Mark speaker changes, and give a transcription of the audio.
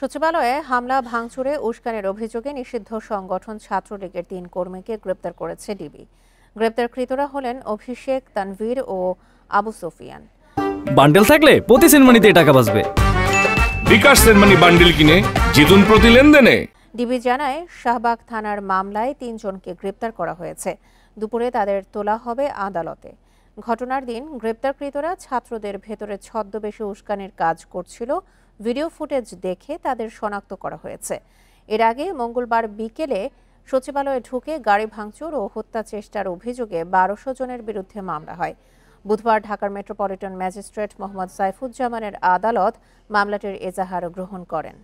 Speaker 1: সচিবালয়ে হামলা ভাঙচুরে উস্কানির অভিযোগে নিষিদ্ধ সংগঠন ছাত্রলীগের ৩ কর্মীকে গ্রেপ্তার করেছে ডিবি। গ্রেপ্তারকৃতরা হলেন অভিষেক, তানভীর ও আবু সুফিয়ান।
Speaker 2: বান্ডেল থাকলে প্রতি সেনমানিতে টাকা বাঁচবে।
Speaker 3: বিকাশ সেনমানি বান্ডেল কিনে জিতুন প্রতি লেনদেনে।
Speaker 1: ডিবি জানায়, শাহবাগ থানার মামলায় ৩ জনকে গ্রেপ্তার করা হয়েছে। দুপুরে তাদের তোলা হবে আদালতে। ঘটনার দিন গ্রেপ্তারকৃতরা ছাত্রদের ভেতরে ছদ্মবেশে উস্কানির কাজ করছিল। ভিডিও ফুটেজ দেখে তাদের শনাক্ত করা হয়েছে। এর আগে মঙ্গলবার বিকেলে সচিবালয়ে ঢুকে গাড়ি ভাঙচুর ও হত্যা চেষ্টার অভিযোগে ১২০০ জনের বিরুদ্ধে মামলা হয়। বুধবার ঢাকার মেট্রোপলিটন ম্যাজিস্ট্রেট মোহাম্মদ সাইফুজ্জামানের আদালত মামলাটির এজাহার গ্রহণ করেন।